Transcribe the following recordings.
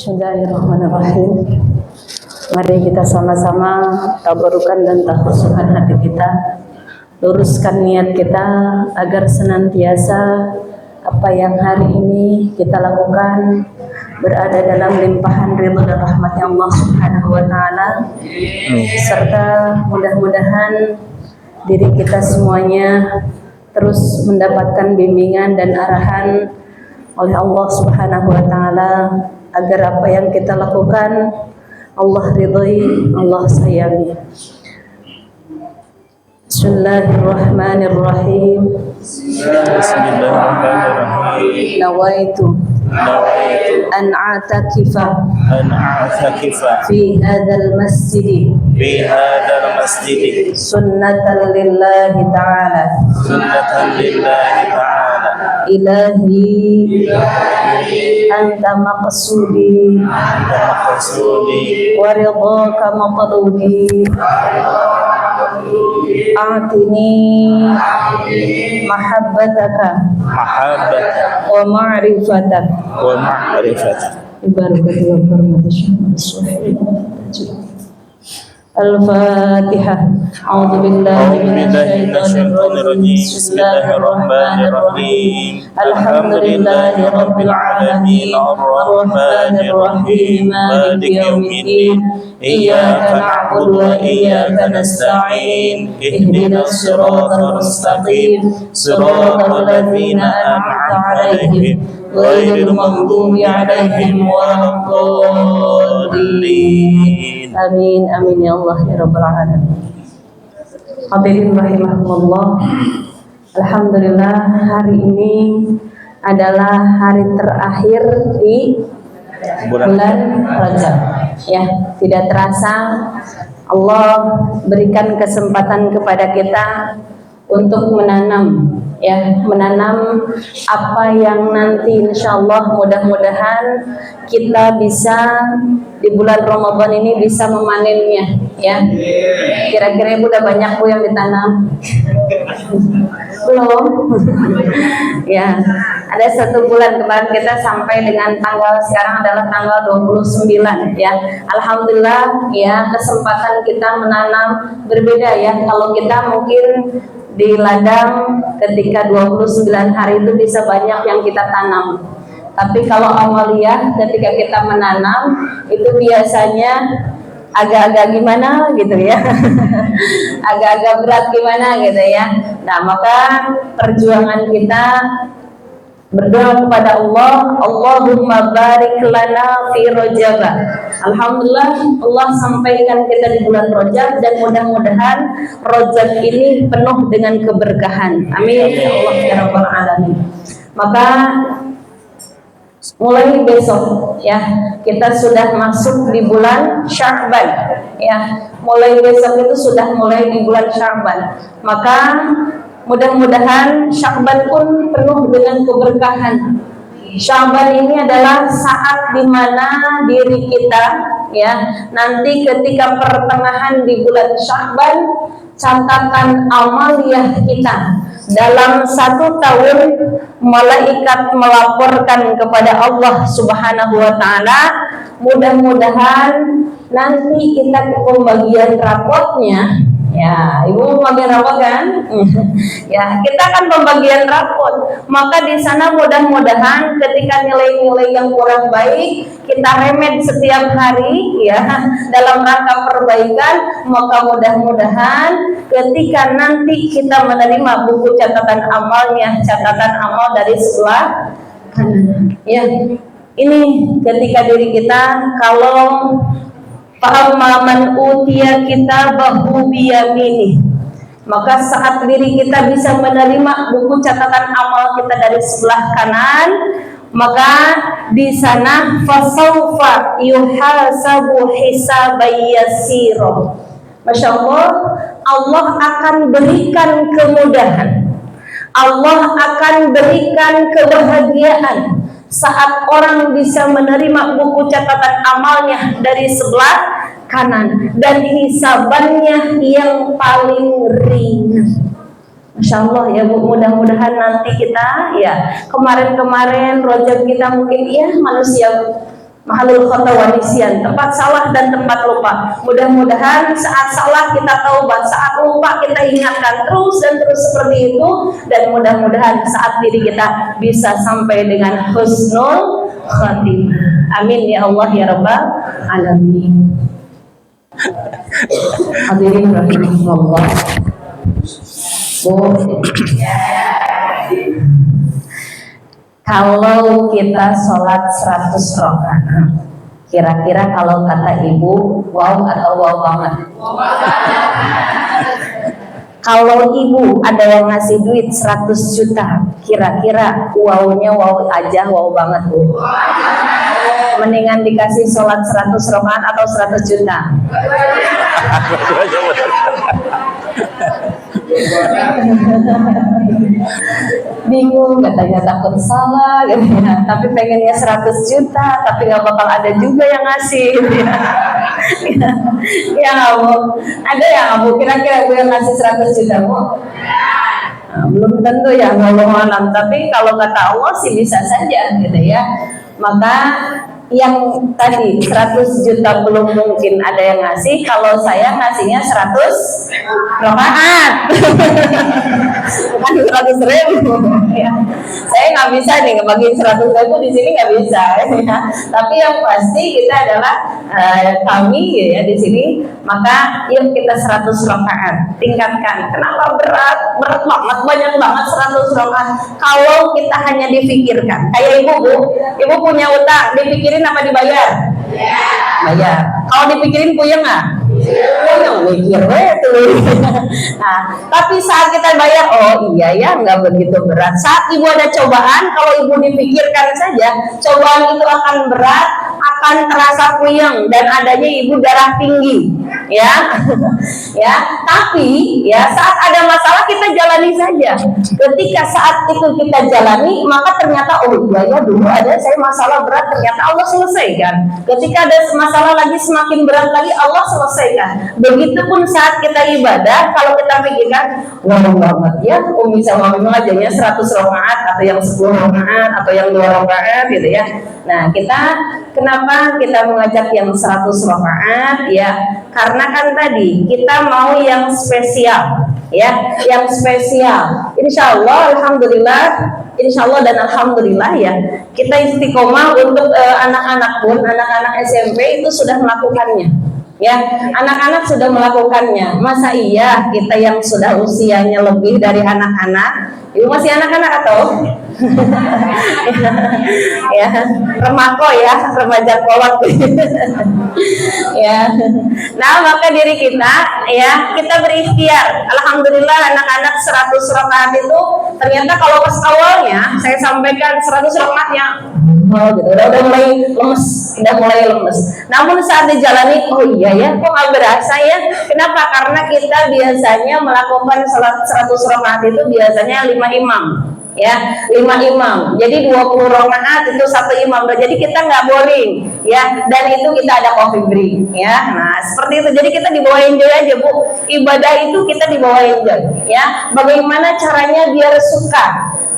Bismillahirrahmanirrahim. Mari kita sama-sama tabarukan dan takhusukan hati kita, luruskan niat kita agar senantiasa apa yang hari ini kita lakukan berada dalam limpahan ridha dan rahmat Allah Subhanahu wa taala, serta mudah-mudahan diri kita semuanya terus mendapatkan bimbingan dan arahan oleh Allah Subhanahu wa taala agar apa yang kita lakukan Allah ridhai, Allah sayangi. Bismillahirrahmanirrahim. Bismillahirrahmanirrahim. Nawaitu an a'takifa fi hadzal masjid sunnatan lillahi ta'ala ilahi anta maqsudi wa ridhaka maqludi a'tini mahabbataka wa ma'rifatak ibarakatuh wa barakatuh. Al-Fatihah. A'udzu billahi minasyaitonir rajim. Bismillahirrahmanirrahim. Alhamdulillahi rabbil alamin, arrahmanir rahim, maliki yaumiddin. Iyyaka na'budu wa iyyaka nasta'in. Ihdinas siratal mustaqim, siratal ladzina an'amta 'alaihim ghairil maghdubi 'alaihim waladdallin. Amin, amin ya Allah ya Rabbal Alamin. Hadirin rahimakumullah. Alhamdulillah, hari ini adalah hari terakhir di bulan Rajab. Ya, tidak terasa Allah berikan kesempatan kepada kita untuk menanam apa yang nanti insyaallah mudah-mudahan kita bisa di bulan Ramadan ini bisa memanennya, ya. Kira-kira Ibu udah banyak Bu yang ditanam? Belum? Ya, ada 1 bulan kemarin kita sampai dengan tanggal sekarang adalah tanggal 29, ya. Alhamdulillah, ya, kesempatan kita menanam berbeda, ya. Kalau kita mungkin di ladang ketika 29 hari itu bisa banyak yang kita tanam. Tapi kalau amaliyah ketika kita menanam itu biasanya agak-agak gimana gitu ya. Agak-agak berat gimana gitu ya. Nah, maka perjuangan kita berdoa kepada Allah, Allahumma barik lana fi Rajab. Alhamdulillah Allah sampaikan kita di bulan Rajab dan mudah-mudahan Rajab ini penuh dengan keberkahan. Amin ya Allah ya Rabbal Alamin. Maka mulai besok, ya, kita sudah masuk di bulan Sya'ban, ya. Mulai besok itu sudah mulai di bulan Sya'ban. Maka mudah-mudahan Sya'ban pun penuh dengan keberkahan. Sya'ban ini adalah saat dimana diri kita, ya, nanti ketika pertengahan di bulan Sya'ban, catatan amaliyah kita dalam 1 tahun, malaikat melaporkan kepada Allah Subhanahu wa taala. Mudah-mudahan nanti kita ke pembagian rapotnya. Ya, Ibu pembagian rapot kan? Ya, kita akan pembagian rapot. Maka di sana mudah-mudahan ketika nilai-nilai yang kurang baik kita remed setiap hari, ya, dalam rangka perbaikan. Maka mudah-mudahan ketika nanti kita menerima buku catatan amalnya, catatan amal dari sebelah kanan. Ya, ini ketika diri kita kalau man utiya kitabahu biyamini, maka saat diri kita bisa menerima buku catatan amal kita dari sebelah kanan, maka di sana fasaufa yuhasabu hisaban yasira. Masya Allah, Allah akan berikan kemudahan, Allah akan berikan kebahagiaan saat orang bisa menerima buku catatan amalnya dari sebelah kanan dan hisabannya yang paling ringan. Masya Allah ya Bu, mudah-mudahan nanti kita ya kemarin-kemarin Rajab kita mungkin ya manusia Mahalul khata wa nisyan, tempat salah dan tempat lupa. Mudah-mudahan saat salah kita taubat, saat lupa kita ingatkan terus dan terus seperti itu, dan mudah-mudahan saat diri kita bisa sampai dengan husnul khatimah. Amin ya Allah ya rabbal alamin. Hadirin rahimakumullah. Kalau kita sholat 100 rakaat, kira-kira kalau kata ibu, wow atau wow banget? Kalau ibu ada yang ngasih duit 100 juta, kira-kira wownya wow aja, wow banget bu? Mendingan dikasih sholat 100 rakaat atau 100 juta? Bingung, katanya takut salah katanya. Tapi pengennya 100 juta, tapi gak bakal ada juga yang ngasih ya Bu, ada ya Bu, kira-kira Bu yang ngasih 100 juta Bu? Nah, belum tentu ya, wallahu alam. Tapi kalau kata Allah sih bisa saja gitu ya. Maka yang tadi 100 juta belum mungkin ada yang ngasih, kalau saya ngasihnya 100 rakaat bukan 100 ribu ya. Saya nggak bisa nih ngebagiin 100 ribu di sini, nggak bisa ya. Tapi yang pasti kita adalah kami ya di sini, maka yuk kita 100 rakaat tingkatkan. Kenapa berat banget, banyak banget 100 rakaat? Kalau kita hanya difikirkan, kayak ibu punya utang, dipikirin apa dibayar? Bayar. Kalau dipikirin puyeng nggak? Puyeng, mikir tuh. Nah, tapi saat kita bayar, oh iya ya, nggak begitu berat. Saat ibu ada cobaan, kalau ibu dipikirkan saja, cobaan itu akan berat, akan terasa puyeng, dan adanya ibu darah tinggi, ya, ya. Tapi ya saat ada masalah kita jalani saja. Ketika saat itu kita jalani, maka ternyata oh iya ya dulu ada saya masalah berat, ternyata Allah selesaikan. Ketika ada masalah lagi semakin berat lagi, Allah selesaikan. Begitupun saat kita ibadah, kalau kita pikirkan, wah banget ya, Umi sama Umi ngajanya 100 rakaat atau yang 10 rakaat atau yang 2 rakaat gitu ya. Nah, kenapa kita mengajak yang 100 rakaat ya? Karena kan tadi kita mau yang spesial ya, yang spesial. Insya Allah, alhamdulillah, insya Allah dan alhamdulillah ya, kita istiqomah untuk anak-anak pun, anak-anak SMP itu sudah melakukannya. Ya, anak-anak sudah melakukannya. Masa iya kita yang sudah usianya lebih dari anak-anak, ibu masih anak-anak atau ya, remako ya, remaja kolot ya. Nah, maka diri kita ya, kita berikhtiar. Alhamdulillah anak-anak 100 rakaat itu ternyata kalau pas awalnya saya sampaikan 100 rakaatnya gitu, udah mulai lemes. Namun saat dijalani, oh iya ya, kok nggak berasa ya? Kenapa? Karena kita biasanya melakukan salat 100 rakaat itu biasanya 5 imam. Ya, 5 imam. Jadi 20 rakaat itu 1 imam. Jadi kita nggak boring, ya. Dan itu kita ada coffee break, ya. Nah, seperti itu. Jadi kita dibawa enjoy aja, Bu. Ibadah itu kita dibawa enjoy, ya. Bagaimana caranya biar suka?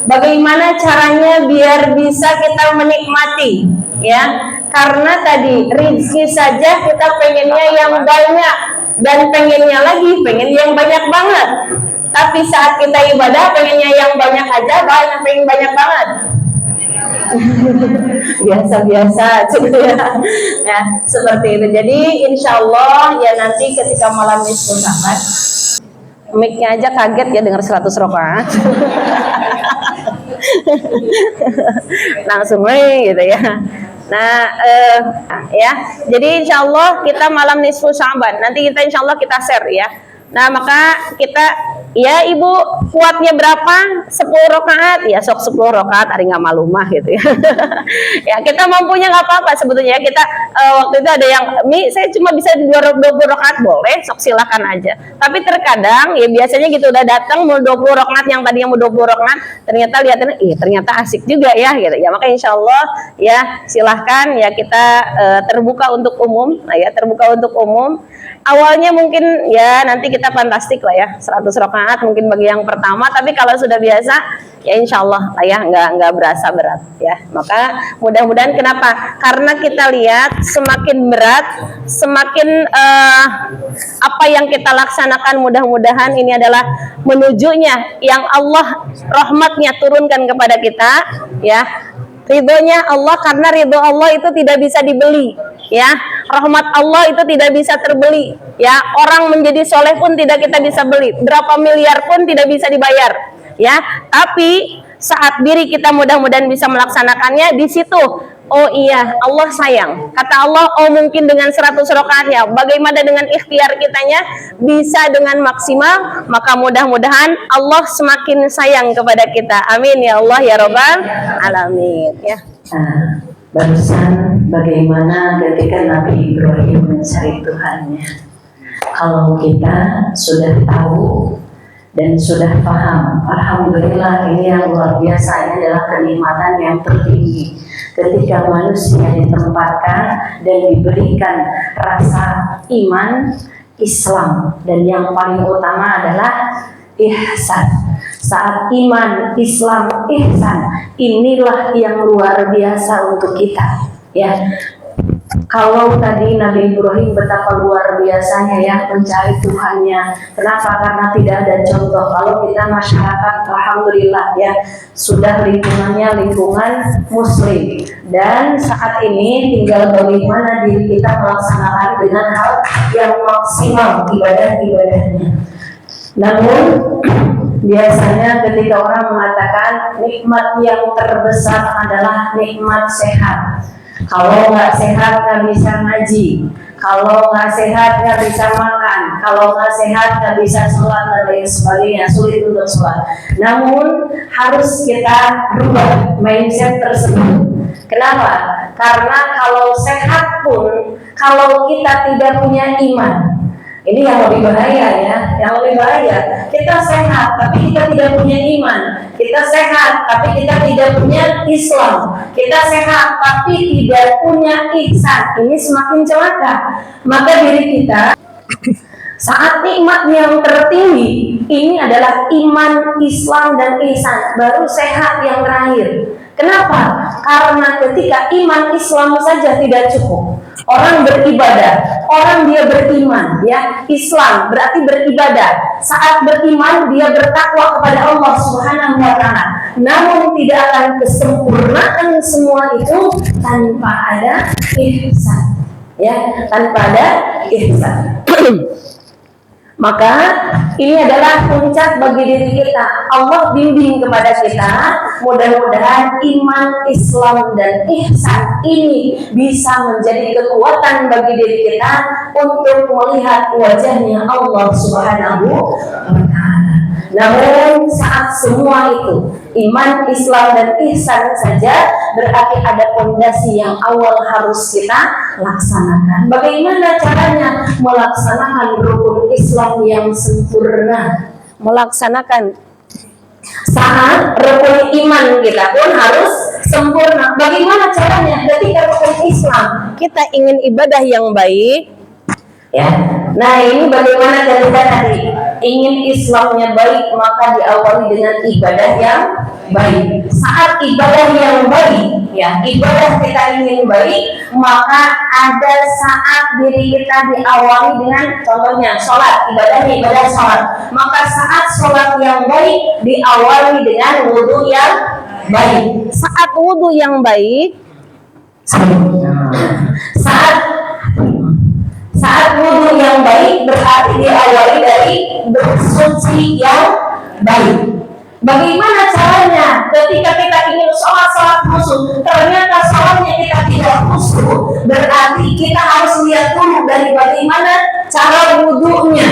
Bagaimana caranya biar bisa kita menikmati, ya? Karena tadi rezeki saja kita pengennya yang banyak, dan pengennya lagi pengen yang banyak banget. Tapi saat kita ibadah pengennya yang banyak aja, pengen banyak banget. Biasa-biasa gitu ya. Ya, seperti itu. Jadi insya Allah ya nanti ketika malam nisfu Sya'ban, mic-nya aja kaget ya dengar 100 rakaat. Langsung gitu ya. Nah, ya. Jadi insya Allah kita malam nisfu Sya'ban. Nanti kita insya Allah kita share ya. Nah, maka kita ya ibu kuatnya berapa? 10 rakaat ya, sok 10 rakaat hari nggak malumah gitu ya. Ya kita mampunya nggak apa-apa sebetulnya. Kita waktu itu ada yang saya cuma bisa 20 rakaat, boleh, sok silakan aja. Tapi terkadang ya biasanya gitu udah datang mau 20 rakaat, yang tadinya mau 20 rakaat ternyata lihatnya ternyata asik juga ya gitu ya. Maka insya Allah ya silahkan ya, kita terbuka untuk umum. Nah ya, terbuka untuk umum. Awalnya mungkin ya nanti kita fantastik lah ya, 100 rakaat bermanfaat mungkin bagi yang pertama, tapi kalau sudah biasa ya insya Allah lah ya nggak berasa berat ya. Maka mudah-mudahan, kenapa? Karena kita lihat semakin berat, semakin apa yang kita laksanakan mudah-mudahan ini adalah menujunya yang Allah rahmatnya turunkan kepada kita ya. Ridhonya Allah, karena ridho Allah itu tidak bisa dibeli ya. Rahmat Allah itu tidak bisa terbeli ya. Orang menjadi soleh pun tidak kita bisa beli, berapa miliar pun tidak bisa dibayar ya. Tapi saat diri kita mudah-mudahan bisa melaksanakannya, di situ oh iya Allah sayang. Kata Allah, oh mungkin dengan 100 rakaat ya, bagaimana dengan ikhtiar kitanya bisa dengan maksimal, maka mudah-mudahan Allah semakin sayang kepada kita. Amin ya Allah ya Rabbal Alamin ya. Barusan bagaimana ketika Nabi Ibrahim mencari Tuhannya. Kalau kita sudah tahu dan sudah paham, alhamdulillah, ini yang luar biasa, ini adalah kenikmatan yang tertinggi ketika manusia ditempatkan dan diberikan rasa iman Islam, dan yang paling utama adalah ihsan. Saat iman, Islam, ihsan, inilah yang luar biasa untuk kita ya. Kalau tadi Nabi Ibrahim betapa luar biasanya ya mencari Tuhannya. Kenapa? Karena tidak ada contoh. Kalau kita masyarakat, alhamdulillah ya, sudah lingkungannya lingkungan muslim, dan saat ini tinggal bagaimana diri kita melaksanakan dengan hal yang maksimal ibadah-ibadahnya. Namun biasanya ketika orang mengatakan nikmat yang terbesar adalah nikmat sehat. Kalau nggak sehat nggak bisa ngaji, kalau nggak sehat nggak bisa makan, kalau nggak sehat nggak bisa sholat dan lain sebagainya, sulit untuk sholat. Namun harus kita rubah mindset tersebut. Kenapa? Karena kalau sehat pun, kalau kita tidak punya iman, ini yang lebih bahaya ya, yang lebih bahaya. Kita sehat tapi kita tidak punya iman. Kita sehat tapi kita tidak punya Islam. Kita sehat tapi tidak punya ihsan. Ini semakin celaka. Maka diri kita saat nikmat yang tertinggi ini adalah iman, Islam, dan ihsan. Baru sehat yang terakhir. Kenapa? Karena ketika iman Islam saja tidak cukup. Orang beribadah, orang dia beriman ya. Islam berarti beribadah. Saat beriman dia bertakwa kepada Allah Subhanahu wa taala. Namun tidak akan kesempurnaan semua itu tanpa ada ihsan. Ya, tanpa ada ihsan. Maka ini adalah puncak bagi diri kita. Allah bimbing kepada kita, mudah-mudahan iman, Islam, dan ihsan ini bisa menjadi kekuatan bagi diri kita untuk melihat wajahnya Allah Subhanahu wa taala. Namun saat semua itu iman, Islam, dan ihsan saja, berarti ada fondasi yang awal harus kita laksanakan. Bagaimana caranya melaksanakan rukun Islam yang sempurna? Melaksanakan saat rukun iman kita pun harus sempurna. Bagaimana caranya? Ketika rukun Islam kita ingin ibadah yang baik ya. Nah, ini bagaimana ketika tadi ingin Islamnya baik, maka diawali dengan ibadah yang baik. Saat ibadah yang baik ya, ibadah kita ingin baik, maka ada saat diri kita diawali dengan, contohnya sholat, ibadahnya ibadah sholat, maka saat sholat yang baik diawali dengan wudhu yang baik. Saat wudhu yang baik, saat wudhu yang baik berarti diawali dari bersuci yang baik. Bagaimana caranya? Ketika kita ingin sholat khusyuk, ternyata sholatnya kita tidak khusyuk, berarti kita harus lihat dulu dari bagaimana cara wudhunya.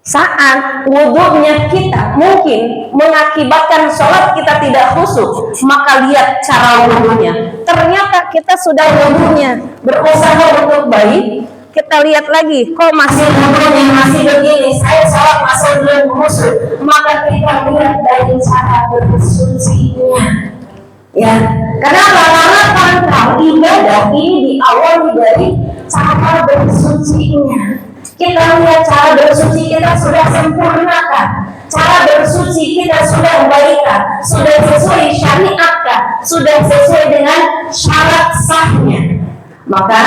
Saat wudhunya kita mungkin mengakibatkan sholat kita tidak khusyuk, maka lihat cara wudhunya. Ternyata kita sudah wudhunya berusaha untuk baik, kita lihat lagi, kok masih wudhunya masih begini, saya sholat masih belum khusyuk, maka kita lihat dari cara bersucinya. Ya, kenapa? Karena tentang ibadah ini diawali dari cara bersucinya. Kita lihat cara bersuci kita sudah sempurnakan. cara bersuci kita sudah baikkah, sudah sesuai syariatkah, sudah sesuai dengan syarat sahnya, maka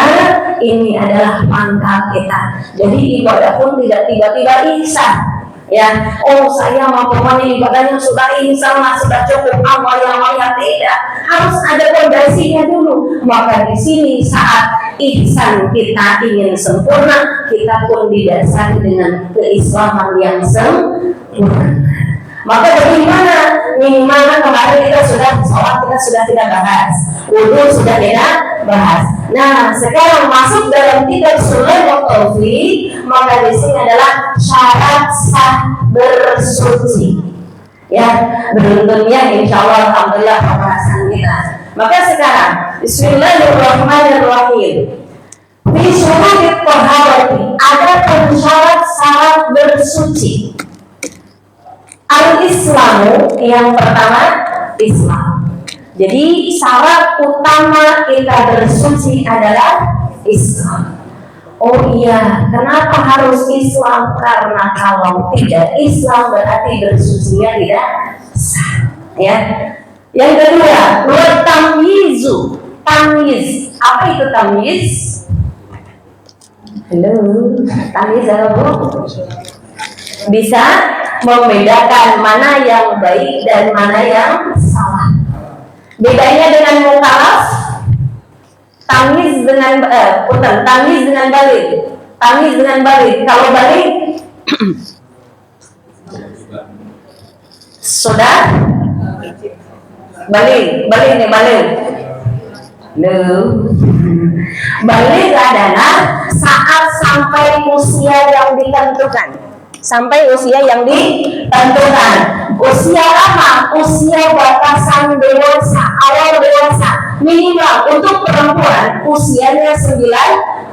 ini adalah pangkal kita. Jadi ibadah pun tidak tiba-tiba instan. Ya, oh saya mau pokoknya ibadahnya sudah instan, sudah cukup amal-amalnya, tidak, harus ada fondasinya dulu. Maka di sini saat ihsan kita ingin sempurna, kita pun didasari dengan keislaman yang sempurna. Maka bagaimana? Minimal kemarin kita sudah sholat, kita sudah tidak bahas, wudu sudah tidak bahas. Nah, sekarang masuk dalam kitab Sunan Taufik, maka di sini adalah syarat sah bersuci. Ya, beruntungnya insya Allah alhamdulillah pembahasan kita. Maka sekarang Bismillahirrahmanirrahim. Di syurutit taharati ada syarat bersuci. Al-Islamu yang pertama Islam. Jadi syarat utama kita bersuci adalah Islam. Oh iya, kenapa harus Islam? Karena kalau tidak Islam berarti bersucinya tidak sah. Ya. Yang kedua, tamyizu. Tamyiz. Apa itu tamyiz? Halo, tamyiz apa Bu? Bisa membedakan mana yang baik dan mana yang salah. Bedanya dengan mukallaf, tamyiz dengan tamyiz dengan baligh. Tamyiz dengan baligh. Kalau baligh sudah baligh nih baligh. Baligh adalah saat sampai usia yang ditentukan. Sampai usia yang ditentukan. Usia apa? Usia batasan dewasa, awal dewasa. Minimal untuk perempuan usianya 9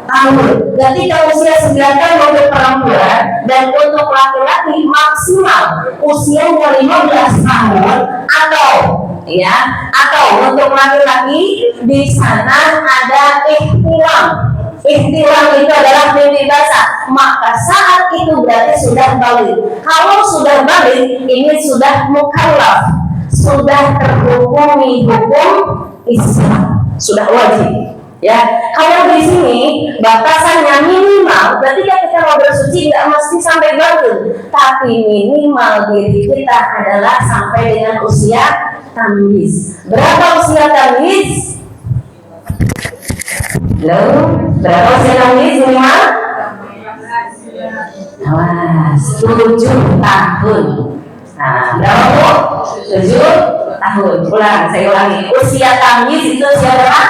tahun. Ketika usia 9 tahun untuk perempuan, dan untuk laki-laki maksimal usianya 15 tahun, atau untuk laki-laki di sana ada ihtilam. Ihtilam itu adalah mimpi basah. Maka saat itu berarti sudah balik. Kalau sudah balik, ini sudah mukallaf, sudah terhukumi hukum Islam, sudah wajib. Ya, kalau di sini batasannya minimal, berarti kita mau bersuci tidak mesti sampai balik, tapi minimal diri kita adalah sampai dengan usia tamyiz. Berapa usia tamyiz? Halo, berapa usia tamyiz minimal? 7 tahun. Nah, berapa Bu? 7 tahun. Saya ulangi. Usia tamyiz itu usia berapa?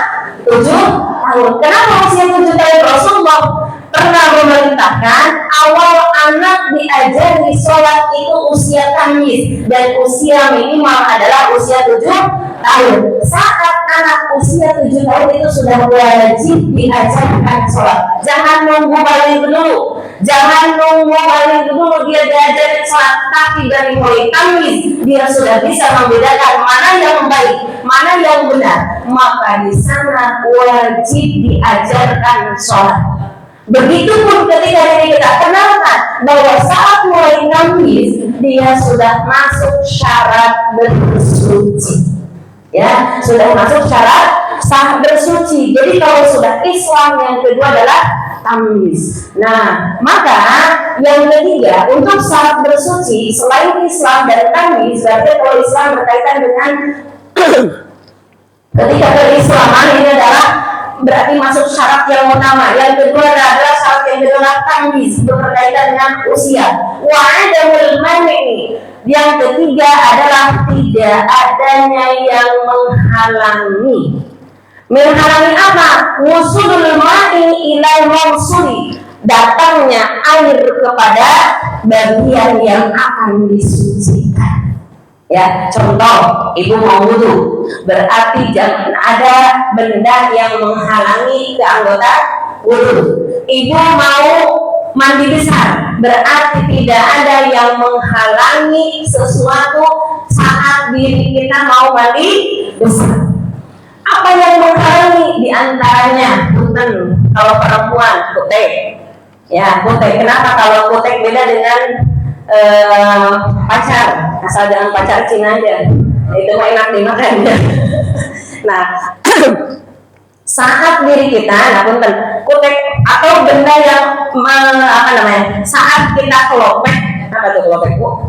7 tahun. Kenapa usia 7 tahun? Rasulullah pernah memerintahkan awal anak diajari sholat itu usia tamyiz, dan usia minimal adalah usia 7 tahun. Saat anak usia 7 tahun itu sudah wajib diajarkan sholat. Jangan nunggu balik dulu. Jangan nunggu balik dulu dia diajarin sholat, tapi dari mulai tamyiz dia sudah bisa membedakan mana yang baik, mana yang benar. Maka di sana wajib diajarkan sholat. Begitupun ketika diri kita kenalkan bahwa saat mulai tamyiz dia sudah masuk syarat bersuci. Ya, sudah masuk syarat sah bersuci. Jadi kalau sudah Islam, yang kedua adalah tamyiz. Nah, maka yang ketiga untuk syarat bersuci selain Islam dan tamyiz, berarti kalau Islam berkaitan dengan ketika keislaman ini adalah berarti masuk syarat yang utama. Yang kedua adalah syarat yang kedua tamyiz, berkaitan dengan usia. Wa adamul mani. Yang ketiga adalah tidak adanya yang menghalangi. Menghalangi apa? Wusulul ma'i ilal mawsuli. Datangnya air kepada bagian yang akan disucikan. Ya, contoh, ibu mau wudu, berarti jangan ada benda yang menghalangi ke anggota wudu. Ibu mau mandi besar, berarti tidak ada yang menghalangi sesuatu saat diri kita mau mandi besar. Apa yang menghalangi? Di antaranya kalau perempuan kutek. Ya, kutek. Kenapa kalau kutek beda dengan pacar, asal jangan pacar Cina aja, itu mah enak dimakan. Nah, saat diri kita, nah punten, kutek atau benda yang apa namanya, saat kita kelopek, apa tuh kelopek bu?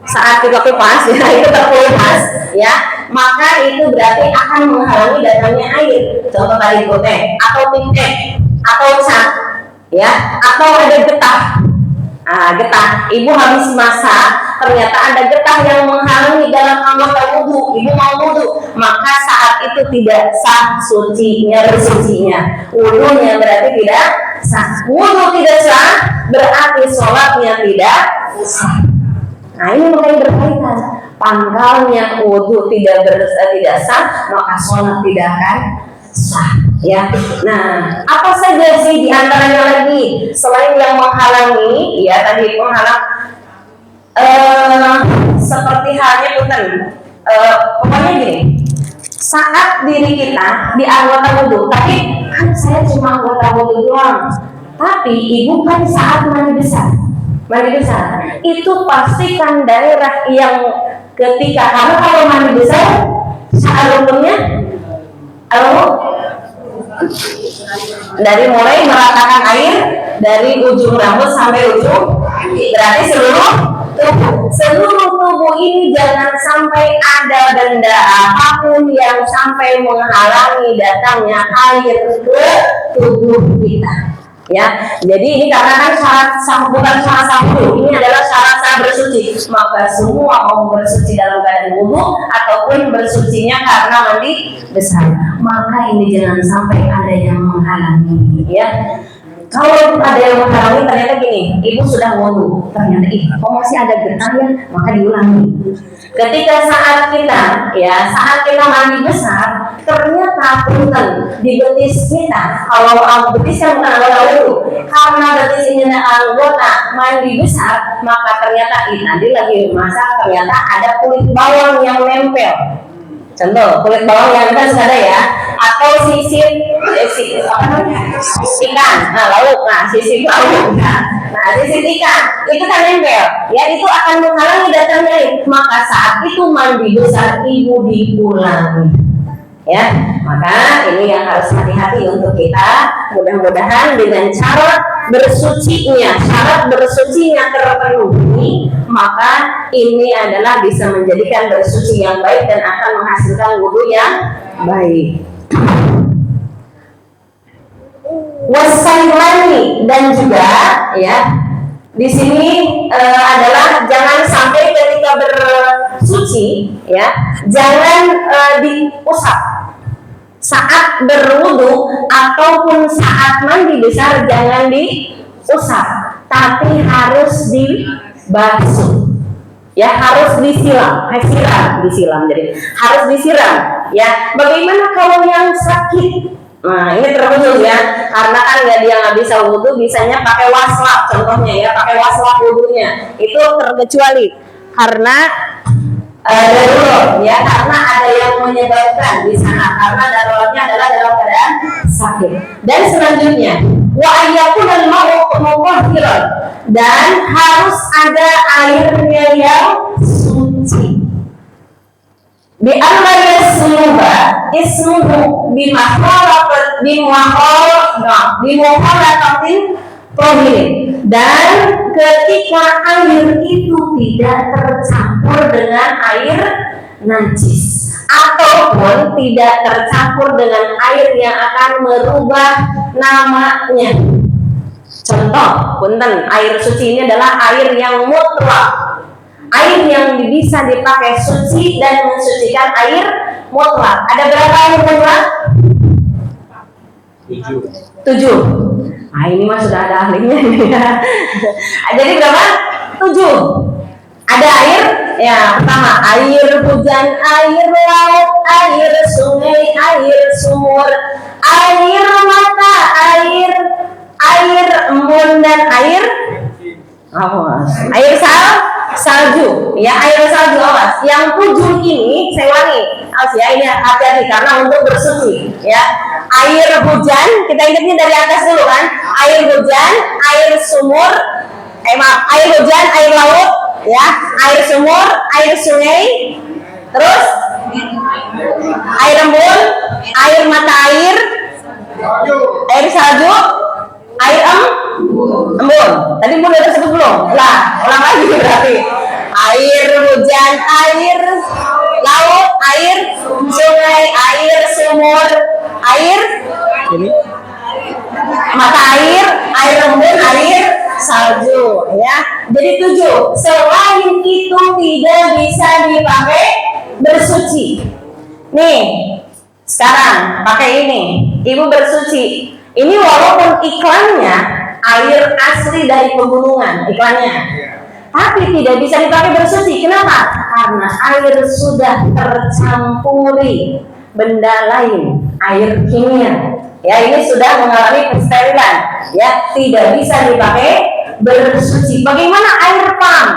Saat kita kipas, ya itu terkelupas, ya maka itu berarti akan menghalangi datangnya air. Contoh tadi kutek, atau titik, atau cat, ya, atau ada getah. Getah, ibu habis masak, ternyata ada getah yang menghalangi dalam anggota wudhu, ibu mau wudhu, maka saat itu tidak sah sucinya, bersucinya, wudhunya berarti tidak sah. Wudhu tidak sah, berarti sholatnya tidak sah. Nah ini makanya berkaitan, pangkalnya wudhu tidak sah, maka sholat tidak akan sah. Ya, nah apa saja sih diantaranya lagi selain yang menghalangi, ya tadi penghalang, seperti halnya punten, pokoknya gini, saat diri kita di anggota wudhu, tapi kan saya cuma anggota wudhu doang, tapi ibu kan saat mandi besar, itu pastikan daerah yang ketika, karena kalau mandi besar saat rukunnya, dari mulai meratakan air dari ujung rambut sampai ujung, berarti seluruh tubuh ini jangan sampai ada benda apapun yang sampai menghalangi datangnya air ke tubuh kita. Ya, jadi ini karena kan syarat bukan syarat sahur, ini adalah syarat sah bersuci. Maka semua mau bersuci dalam keadaan wudhu ataupun bersucinya karena mandi besar, maka ini jangan sampai ada yang menghalangi. Ya, kalau ada yang menghalangi, ternyata gini, ibu sudah wudhu, ternyata kok masih ada getah ya, maka diulangi. Ketika saat kita mandi besar, ternyata punten di betis kita, kalau betis kan bukan anggota wudhu, karena betis ini anggota mandi besar, maka ternyata tadi lagi masak, ternyata ada kulit bawang yang nempel. Contoh, kulit bawang yang kan sudah ada ya, atau sisir ikan, lauk, sisir lauk, sisir ikan, itu kan nempel, ya itu akan menghalangi datangnya air. Maka saat itu mandi besar ibu diulangi, ya. Maka ini yang harus hati-hati untuk kita. Mudah-mudahan dengan syarat bersucinya terpenuhi, maka ini adalah bisa menjadikan bersuci yang baik dan akan menghasilkan wudhu yang baik. Wasailani, dan juga ya di sini adalah jangan sampai ketika bersuci, ya jangan diusap saat berwudu ataupun saat mandi besar, jangan diusap, tapi harus dibasuh, ya harus disiram, jadi harus disiram, ya. Bagaimana kalau yang sakit? Nah ini terkhusus ya, karena kan dia nggak bisa wudu, bisanya pakai waslap, contohnya ya, pakai waslap wudunya, itu terkecuali karena darurat, ya, karena ada yang menyebabkan di sana, karena daruratnya adalah dalam keadaan sakit. Dan selanjutnya, wa ayyakun al-ma'u, dan harus ada airnya yang suci. Bi alla yasluba ismuhu bimuharakatin tohirin, dan ketika air itu tidak tercampur dengan air najis ataupun tidak tercampur dengan air yang akan merubah namanya. Contoh, punten, air suci ini adalah air yang mutlak, air yang bisa dipakai suci dan mensucikan, air mutlak. Ada berapa air mutlak? 7. Nah ini mah sudah ada ahlinya ya. Jadi berapa? 7. Ada air, ya pertama air hujan, air laut, air sungai, air sumur, air mata, air embun, dan air salju, ya air salju, awas. Yang 7 ini saya ulangi, awas ya, ini hati-hati karena untuk bersuci, ya. Air hujan, kita ingatnya dari atas dulu kan, air hujan, air sumur, air hujan, air laut, ya, air sumur, air sungai, terus air embun, air mata air, air salju, air embun. Tadi embun udah sebut belum? Lah, ulang lagi berarti. Air hujan, air laut, air sungai, air sumur, air mata air, air embun, air salju, ya. Jadi 7. Selain itu tidak bisa dipakai bersuci. Nih, sekarang pakai ini. Ibu bersuci. Ini walaupun iklannya air asli dari pegunungan, iklannya, tapi tidak bisa dipakai bersuci. Kenapa? Karena air sudah tercampuri benda lain, air kimia. Ya, ini sudah mengalami pensterilan. Ya, tidak bisa dipakai bersuci. Bagaimana air pump?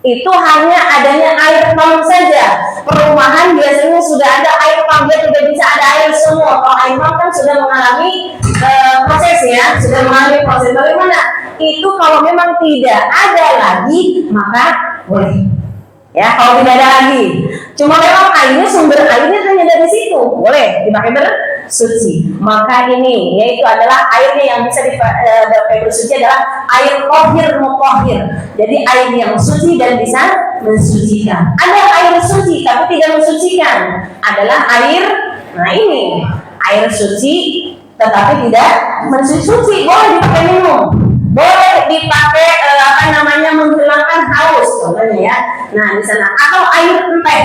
Itu hanya adanya air pump saja. Perumahan biasanya sudah ada air pump, dia tidak bisa ada air semua. Kalau air pump kan sudah mengalami prosesnya, sudah mengalami proses. Bagaimana? Itu kalau memang tidak ada lagi, maka boleh. Ya, kalau tidak ada lagi, cuma memang airnya, sumber airnya hanya dari situ, boleh dipakai bersuci. Maka ini yaitu adalah airnya yang bisa dipakai bersuci adalah air tohir mutahhir. Jadi air yang suci dan bisa mensucikan. Ada air suci tapi tidak mensucikan, adalah air, nah ini air suci tetapi tidak mensuci. Boleh dipakai minum, boleh dipakai menghilangkan haus contohnya ya. Nah di sana, atau air teh,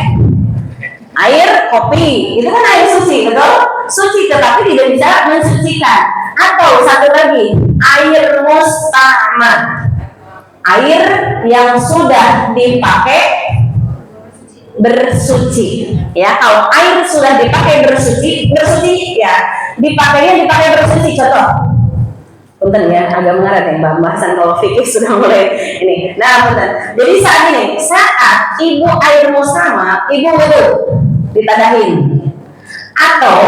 air kopi, itu kan air suci, betul? Suci tetapi tidak bisa mensucikan. Atau satu lagi, air musta'mal, air yang sudah dipakai bersuci. Ya, kalau air sudah dipakai bersuci ya, dipakai bersuci. Contoh, punten ya, agak mengarat ya, bahasan kalau fikih sudah mulai ini. Nah, punten. Jadi saat ibu air musta'mal, ibu wudu ditadahin, atau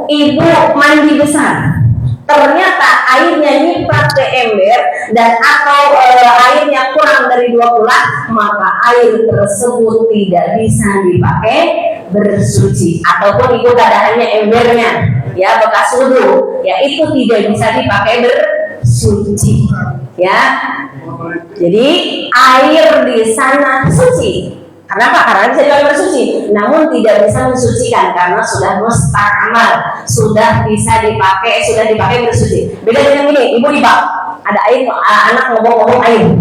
ibu mandi besar, ternyata airnya nyiprat ke ember dan atau airnya kurang dari 2 maka air tersebut tidak bisa dipakai bersuci. Ataupun ibu tadahannya embernya ya bekas wudu, ya itu tidak bisa dipakai bersuci. Ya, jadi air di sana suci. Kenapa? Karena bisa dipakai bersuci, namun tidak bisa mensucikan karena sudah musta'mal, sudah bisa dipakai, bersuci. Beda dengan ini, ibu di bak, ada air, anak ngomong air,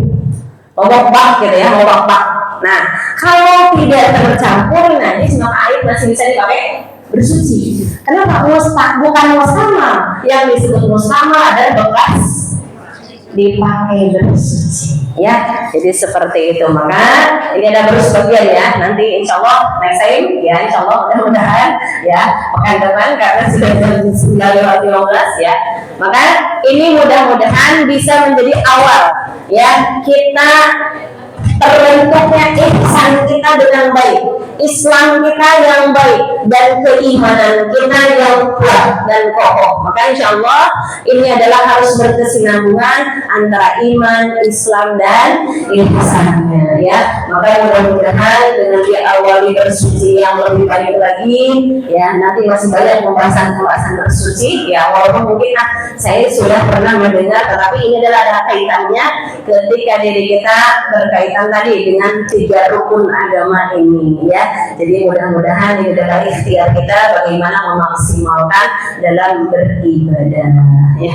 ngomong bak gitu ya, ngomong bak. Nah, kalau tidak tercampur najis maka air masih bisa dipakai bersuci. Kenapa? Bukan musta'mal, yang disebut musta'mal adalah bekas dipakai bersuci. Ya, jadi seperti itu. Maka ini ada bersebagian ya. Nanti insya Allah next time ya, insya Allah mudah-mudahan ya pekan depan karena sudah jam 9.15 ya. Maka ini mudah-mudahan bisa menjadi awal ya kita terbentuknya ihsan kita dengan baik, Islam kita yang baik, dan keimanan kita yang kuat dan kokoh. Maka insya Allah ini adalah harus berkesinambungan antara iman, Islam, dan ihsannya ya. Maka mudah-mudahan dengan diawali bersuci yang lebih baik lagi ya. Nanti masih banyak pembahasan bersuci ya, walaupun mungkin saya sudah pernah mendengar, tetapi ini adalah ada kaitannya ketika diri kita berkaitan tadi dengan 3 rukun agama ini ya. Jadi mudah-mudahan ini adalah ikhtiar kita bagaimana memaksimalkan dalam beribadah ya.